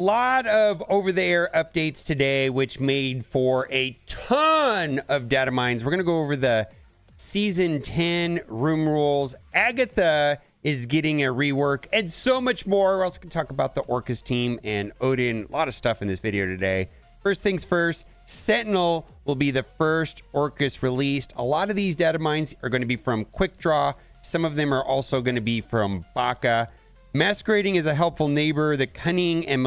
Lot of over-the-air updates today, which made for a ton of data mines. We're going to go over the Season 10 room rules. Agatha is getting a rework and so much more. We're also going to talk about the Orcus team and Odin. A lot of stuff in this video today. First things first, Sentinel will be the first Orcus released. A lot of these data mines are going to be from Quick Draw. Some of them are also going to be from Baka. Masquerading as a helpful neighbor, the cunning and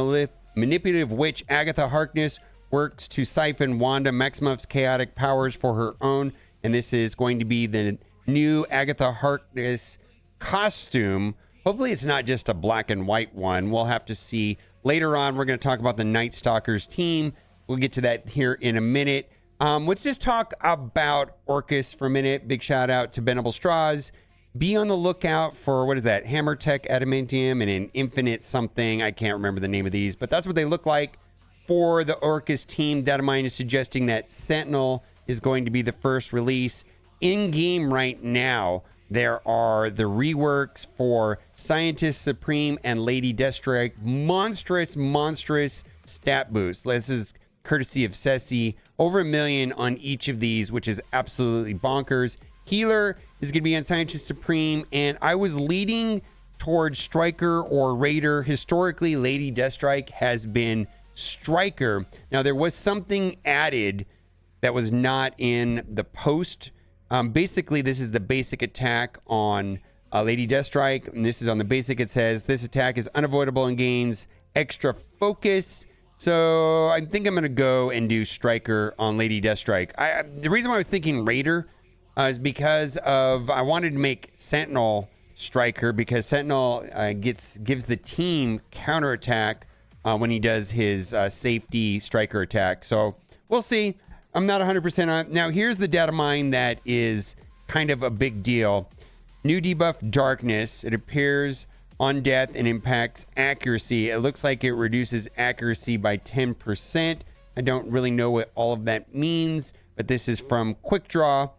manipulative witch Agatha Harkness works to siphon Wanda Maximoff's chaotic powers for her own. And this is going to be the new Agatha Harkness costume. Hopefully it's not just a black and white one. We'll have to see. Later on, we're going to talk about the Night Stalkers team. We'll get to that here in a minute. Let's just talk about Orcus for a minute. Big shout out to Benable Straws. Be on the lookout for, what is that? Hammer Tech Adamantium and an Infinite something. I can't remember the name of these, but that's what they look like for the Orcus team. Datamine is suggesting that Sentinel is going to be the first release. In game right now, there are the reworks for Scientist Supreme and Lady Deathstrike. Monstrous stat boost. This is courtesy of Ceci. Over 1 million on each of these, which is absolutely bonkers. Healer is going to be on Scientist Supreme, and I was leading towards Striker or Raider. Historically, Lady Deathstrike has been Striker. Now, there was something added that was not in the post. Basically, this is the basic attack on Lady Deathstrike, and this is on the basic. It says, this attack is unavoidable and gains extra focus. So I think I'm going to go and do Striker on Lady Deathstrike. The reason why I was thinking Raider is because of I wanted to make Sentinel Striker, because Sentinel gives the team counterattack when he does his safety Striker attack. So we'll see. I'm not 100% on. Now here's the data mine that is kind of a big deal. New debuff Darkness. It appears on death and impacts accuracy. It looks like it reduces accuracy by 10%. I don't really know what all of that means, but this is from Quick Draw.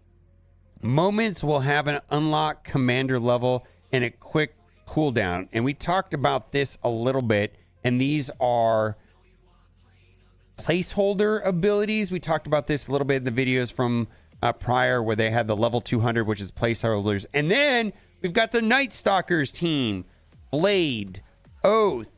Moments will have an unlock commander level and a quick cooldown. And we talked about this a little bit, and these are placeholder abilities. We talked about this a little bit in the videos from prior, where they had the level 200, which is placeholders. And then we've got the Night Stalkers team. Blade, Oath,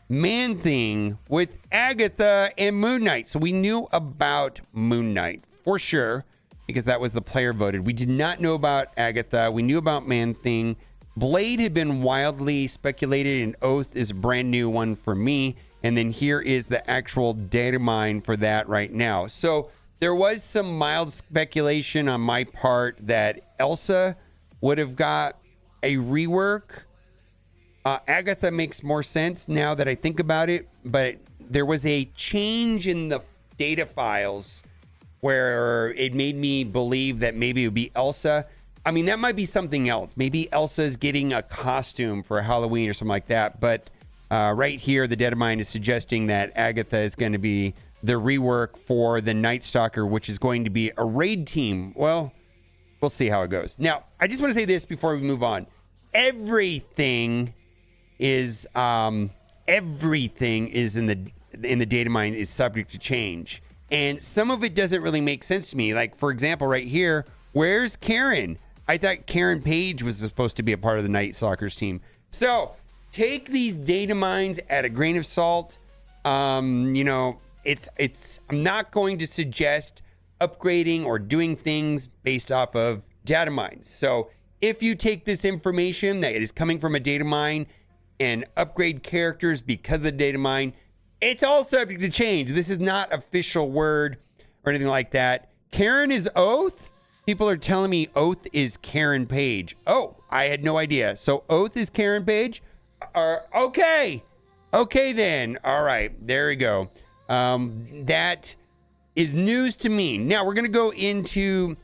Man-Thing with Agatha and Moon Knight. So we knew about Moon Knight for sure, because that was the player voted. We did not know about Agatha. We knew about Man-Thing. Blade had been wildly speculated, and Oath is a brand new one for me. And then here is the actual data mine for that right now. So there was some mild speculation on my part that Elsa would have got a rework. Agatha makes more sense now that I think about it, but there was a change in the data files where it made me believe that maybe it would be Elsa. I mean, that might be something else. Maybe Elsa's getting a costume for Halloween or something like that. But right here, the data mine is suggesting that Agatha is going to be the rework for the Night Stalker, which is going to be a raid team. Well, we'll see how it goes. Now, I just want to say this before we move on. Everything is in the data mine is subject to change. And some of it doesn't really make sense to me. Like, for example, right here, where's Karen? I thought Karen Page was supposed to be a part of the Night Stalkers team. So take these data mines at a grain of salt. I'm not going to suggest upgrading or doing things based off of data mines. So if you take this information that is coming from a data mine and upgrade characters because of the data mine, it's all subject to change. This is not official word or anything like that. Karen is Oath. People are telling me Oath is Karen Page. Oh, I had no idea. So Oath is Karen Page? Okay then. All right, there we go. That is news to me. Now we're going to go into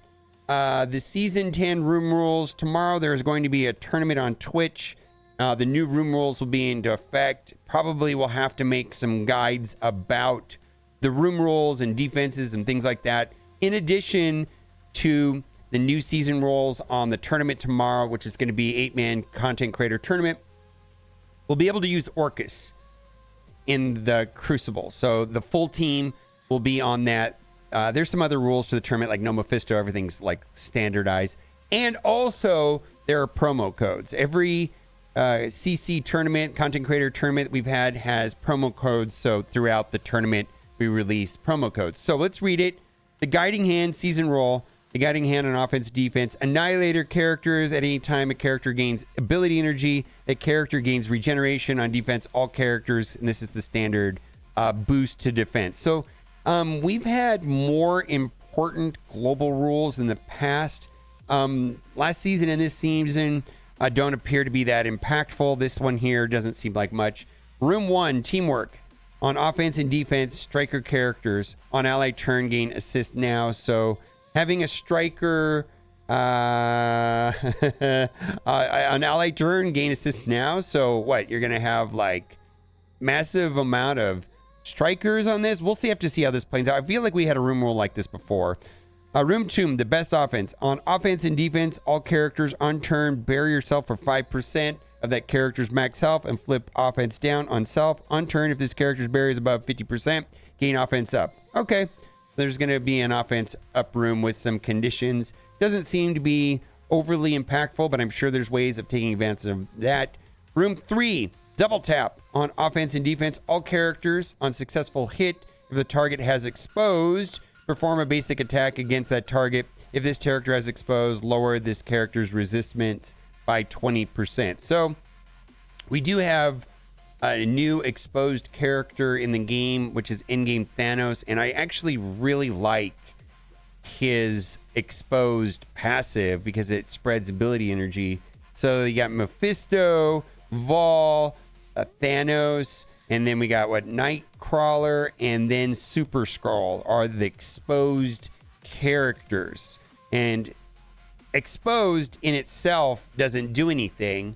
the Season 10 room rules. Tomorrow there's going to be a tournament on Twitch. The new room rules will be into effect. Probably we'll have to make some guides about the room rules and defenses and things like that, in addition to the new season rules on the tournament tomorrow, which is going to be 8-man content creator tournament. We'll be able to use Orcus. in the Crucible. So the full team will be on that. There's some other rules to the tournament, like no Mephisto. Everything's like standardized. And also there are promo codes. Every CC tournament, content creator tournament we've had has promo codes. So throughout the tournament, we release promo codes. So let's read it. The Guiding Hand season roll. The Guiding Hand on offense, defense. Annihilator characters. At any time a character gains ability energy, a character gains regeneration. On defense, all characters, and this is the standard boost to defense. So we've had more important global rules in the past. Last season and this season don't appear to be that impactful. This one here doesn't seem like much. Room 1, teamwork. On offense and defense, striker characters. On ally turn, gain assist now. So having a striker on ally turn, gain assist now. So what? You're going to have like massive amount of strikers on this. We'll have to see how this plays out. I feel like we had a room rule like this before. Room 2, the best offense. On offense and defense, all characters on turn, bury yourself for 5% of that character's max health and flip offense down on self. On turn, if this character's bury is above 50%, gain offense up. Okay, there's going to be an offense up room with some conditions. Doesn't seem to be overly impactful, but I'm sure there's ways of taking advantage of that. Room 3, double tap. On offense and defense, all characters on successful hit, if the target has exposed, perform a basic attack against that target. If this character has exposed, lower this character's resistance by 20%. So we do have a new exposed character in the game, which is in-game Thanos, and I actually really like his exposed passive because it spreads ability energy. So you got Mephisto, Vol, Thanos, and then we got Nightcrawler, and then Super Skrull are the exposed characters. And exposed in itself doesn't do anything,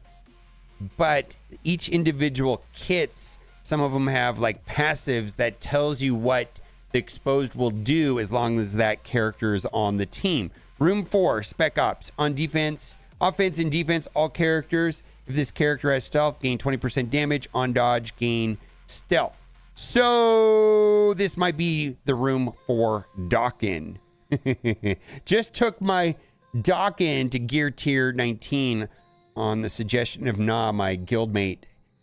but each individual kits, some of them have like passives that tells you what the exposed will do as long as that character is on the team. Room 4, Spec Ops. On defense, offense and defense, all characters. If this character has stealth, gain 20% damage. On dodge, gain stealth. So this might be the room for Dawkin. Just took my Dawkin to gear tier 19 on the suggestion of my guildmate.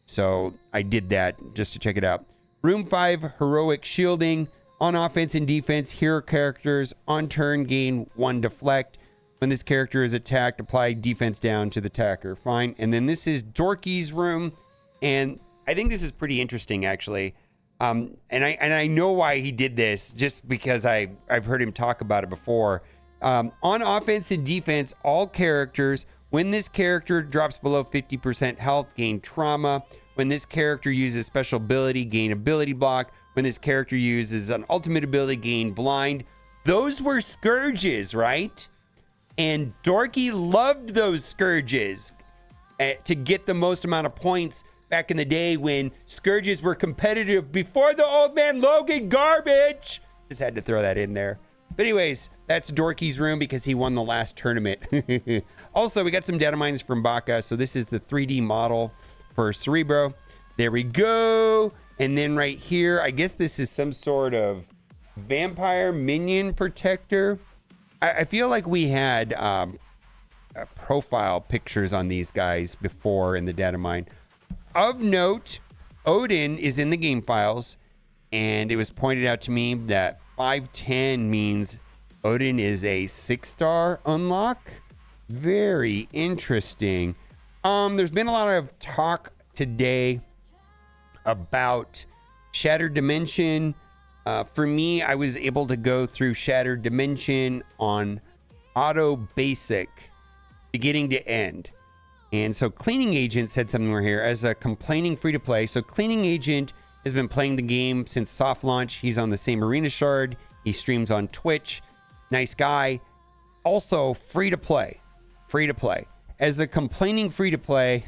So I did that just to check it out. Room 5, heroic shielding. On offense and defense, hero characters on turn gain 1 deflect. When this character is attacked, apply defense down to the attacker. Fine. And then this is Dorky's room. And I think this is pretty interesting, actually. And I know why he did this, just because I've heard him talk about it before. On offense and defense, all characters, when this character drops below 50% health, gain trauma. When this character uses special ability, gain ability block. When this character uses an ultimate ability, gain blind. Those were scourges, right? And Dorky loved those scourges to get the most amount of points back in the day when scourges were competitive before the Old Man Logan garbage. Just had to throw that in there. But anyways, that's Dorky's room because he won the last tournament. Also, we got some data mines from Baka. So this is the 3D model for Cerebro. There we go. And then right here, I guess this is some sort of vampire minion protector. I feel like we had profile pictures on these guys before in the data mine. Of note, Odin is in the game files, and it was pointed out to me that 510 means Odin is a 6-star unlock. Very interesting. There's been a lot of talk today about Shattered Dimension. For me, I was able to go through Shattered Dimension on auto basic, beginning to end. And so Cleaning Agent said something right here as a complaining free to play. So Cleaning Agent has been playing the game since soft launch. He's on the same Arena Shard. He streams on Twitch. Nice guy. Also free to play. Free to play. As a complaining free to play,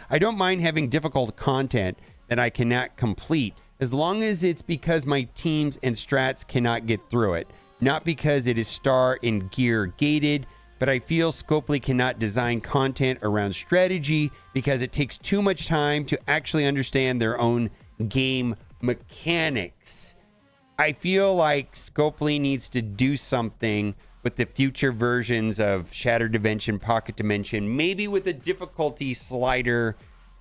I don't mind having difficult content that I cannot complete, as long as it's because my teams and strats cannot get through it. Not because it is star and gear gated, but I feel Scopely cannot design content around strategy because it takes too much time to actually understand their own game mechanics. I feel like Scopely needs to do something with the future versions of Shattered Dimension, Pocket Dimension, maybe with a difficulty slider,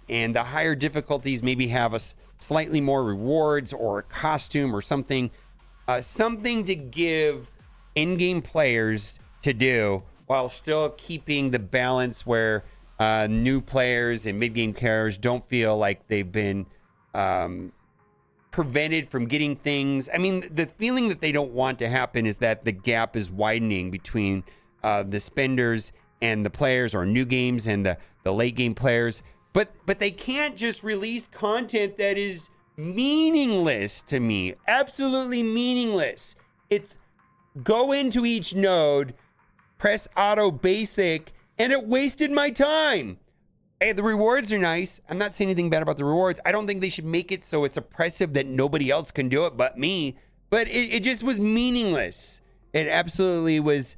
and the higher difficulties maybe have a slightly more rewards or a costume or something, something to give in-game players to do while still keeping the balance where new players and mid-game players don't feel like they've been prevented from getting things. I mean, the feeling that they don't want to happen is that the gap is widening between the spenders and the players, or new games and the late game players. But they can't just release content that is meaningless to me. Absolutely meaningless. It's go into each node, press auto basic, and it wasted my time. Hey, the rewards are nice. I'm not saying anything bad about the rewards. I don't think they should make it so it's oppressive that nobody else can do it but me. But it just was meaningless. It absolutely was.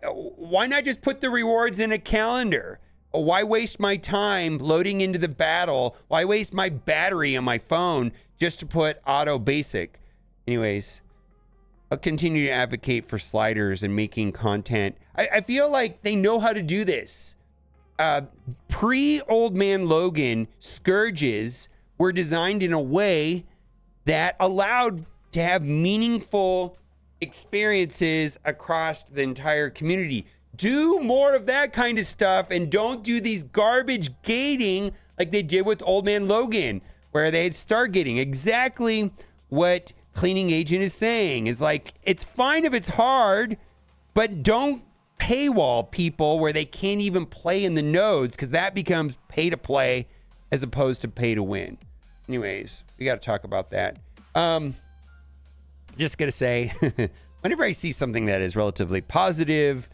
Why not just put the rewards in a calendar? Why waste my time loading into the battle? Why waste my battery on my phone just to put auto basic? Anyways, I'll continue to advocate for sliders and making content. I feel like they know how to do this. Pre-Old Man Logan, Scourges were designed in a way that allowed to have meaningful experiences across the entire community. Do more of that kind of stuff and don't do these garbage gating like they did with Old Man Logan, where they had stargating. Exactly what Cleaning Agent is saying is like, it's fine if it's hard, but don't paywall people where they can't even play in the nodes, because that becomes pay to play as opposed to pay to win. Anyways, we got to talk about that. Just gonna say, whenever I see something that is relatively positive,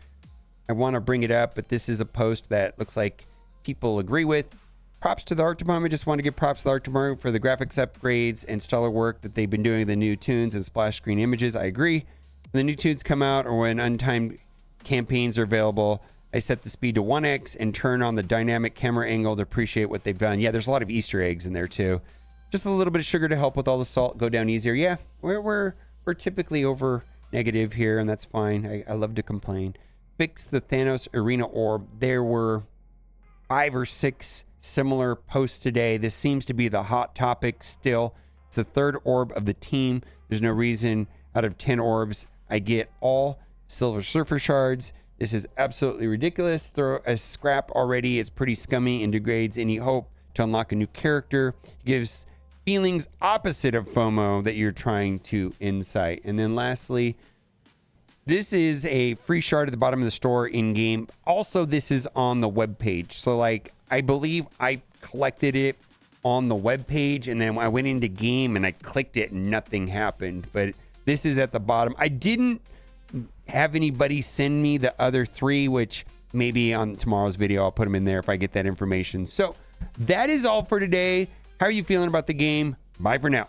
I want to bring it up, but this is a post that looks like people agree with. Props to the art department. Just want to give props to the art department for the graphics upgrades and stellar work that they've been doing with the new tunes and splash screen images. I agree. When the new tunes come out or when untimed campaigns are available, I set the speed to 1x and turn on the dynamic camera angle to appreciate what they've done. Yeah, there's a lot of Easter eggs in there too. Just a little bit of sugar to help with all the salt go down easier. Yeah, we're typically over negative here, and that's fine. I love to complain. Fix the Thanos Arena Orb. There were 5 or 6 similar posts today. This seems to be the hot topic still. It's the 3rd orb of the team. There's no reason out of 10 orbs I get all Silver Surfer shards. This is absolutely ridiculous. Throw a scrap already. It's pretty scummy and degrades any hope to unlock a new character. It gives feelings opposite of FOMO that you're trying to incite. And then lastly, this is a free shard at the bottom of the store in game. Also, this is on the web page. So like, I believe I collected it on the web page, and then I went into game and I clicked it and nothing happened. But this is at the bottom. I didn't have anybody send me the other 3, which maybe on tomorrow's video I'll put them in there if I get that information. So that is all for today. How are you feeling about the game? Bye for now.